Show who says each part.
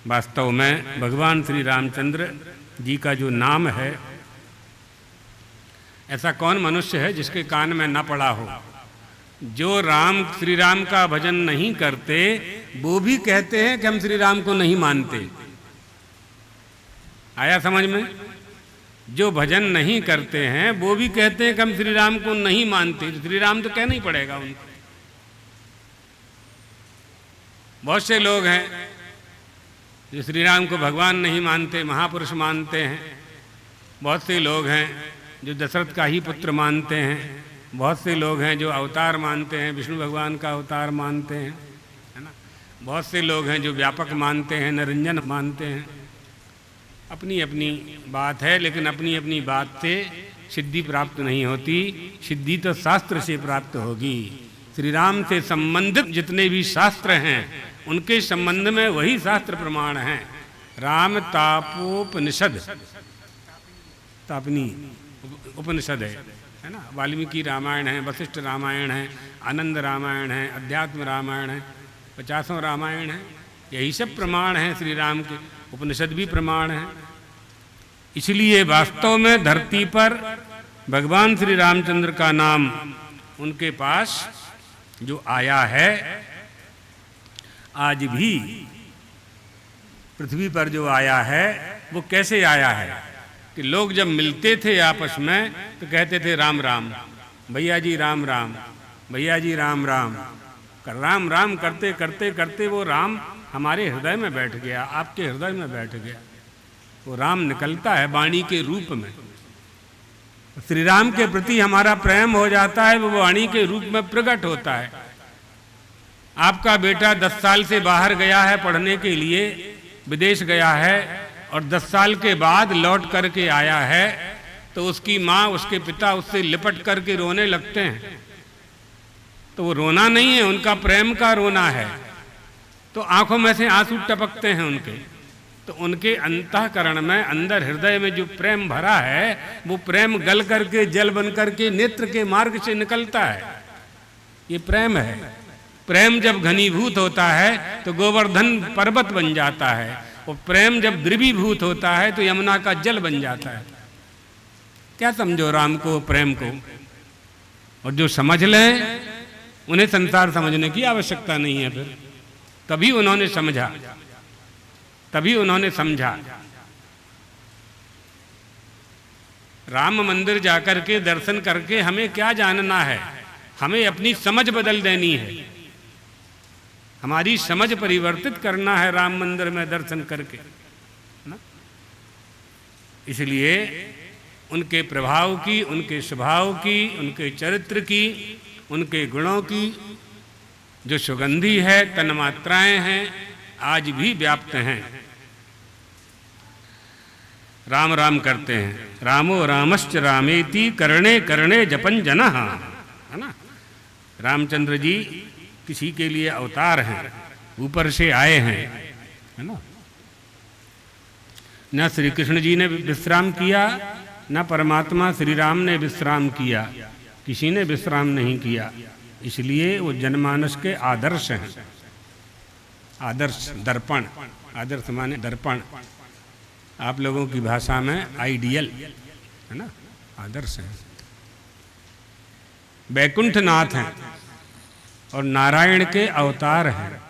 Speaker 1: वास्तव में भगवान श्री रामचंद्र जी का जो नाम है, ऐसा कौन मनुष्य है जिसके कान में न पड़ा हो। जो श्री राम का भजन नहीं करते वो भी कहते हैं कि हम श्री राम को नहीं मानते। आया समझ में? जो भजन नहीं करते हैं वो भी कहते हैं कि हम श्री राम को नहीं मानते। तो श्री राम तो कहना ही पड़ेगा उनको। बहुत से लोग हैं जो श्री राम को भगवान नहीं मानते, महापुरुष मानते हैं। बहुत से लोग हैं जो दशरथ का ही पुत्र मानते हैं। बहुत से लोग हैं जो अवतार मानते हैं, विष्णु भगवान का अवतार मानते हैं, है ना। बहुत से लोग हैं जो व्यापक मानते हैं, निरंजन मानते हैं। अपनी अपनी बात है, लेकिन अपनी अपनी बात से सिद्धि प्राप्त नहीं होती। सिद्धि तो शास्त्र से प्राप्त होगी। श्री राम से संबंधित जितने भी शास्त्र हैं उनके संबंध में वही शास्त्र प्रमाण हैं। राम तापोपनिषद, तापनी उपनिषद है ना। वाल्मीकि रामायण है, वशिष्ठ रामायण है, आनंद रामायण है, अध्यात्म रामायण है, 50 रामायण है। यही सब प्रमाण हैं श्री राम के। उपनिषद भी प्रमाण है। इसलिए वास्तव में धरती पर भगवान श्री रामचंद्र का नाम उनके पास जो आया है, आज भी पृथ्वी पर जो आया है वो कैसे आया है कि लोग जब मिलते थे आपस में तो कहते थे राम राम, भैया जी राम राम, भैया जी राम राम। राम राम करते करते करते वो राम हमारे हृदय में बैठ गया, आपके हृदय में बैठ गया। वो राम निकलता है वाणी के रूप में। श्री राम के प्रति हमारा प्रेम हो जाता है, वो वाणी के रूप में प्रकट होता है। आपका बेटा 10 साल से बाहर गया है पढ़ने के लिए, विदेश गया है, और 10 साल के बाद लौट करके आया है, तो उसकी माँ, उसके पिता उससे लिपट करके रोने लगते हैं। तो वो रोना नहीं है, उनका प्रेम का रोना है। तो आंखों में से आंसू टपकते हैं उनके। तो उनके अंतःकरण में, अंदर हृदय में जो प्रेम भरा है, वो प्रेम गल करके जल बन करके नेत्र के मार्ग से निकलता है। ये प्रेम है। प्रेम जब घनीभूत होता है तो गोवर्धन पर्वत बन जाता है, और प्रेम जब द्रवीभूत होता है तो यमुना का जल बन जाता है। क्या समझो राम को, प्रेम को। और जो समझ लें उन्हें संसार समझने की आवश्यकता नहीं है। फिर तभी उन्होंने समझा, तभी उन्होंने समझा। राम मंदिर जाकर के दर्शन करके हमें क्या जानना है? हमें अपनी समझ बदल देनी है, हमारी समझ परिवर्तित करना है राम मंदिर में दर्शन करके ना। इसलिए उनके प्रभाव की, उनके स्वभाव की, उनके चरित्र की, उनके गुणों की जो सुगंधी है, तन्मात्राएं हैं, आज भी व्याप्त हैं। राम राम करते हैं। रामो रामश्च रामेति कर्णे कर्णे जपन जनः, है ना। रामचंद्र जी किसी के लिए अवतार हैं, ऊपर से आए हैं, है ना। न श्री कृष्ण जी ने विश्राम किया, न परमात्मा श्री राम ने विश्राम किया, किसी ने विश्राम नहीं किया। इसलिए वो जनमानस के आदर्श हैं। आदर्श, दर्पण। आदर्श माने दर्पण। आप लोगों की भाषा में आइडियल, है ना, आदर्श है। वैकुंठनाथ हैं और नारायण के अवतार हैं।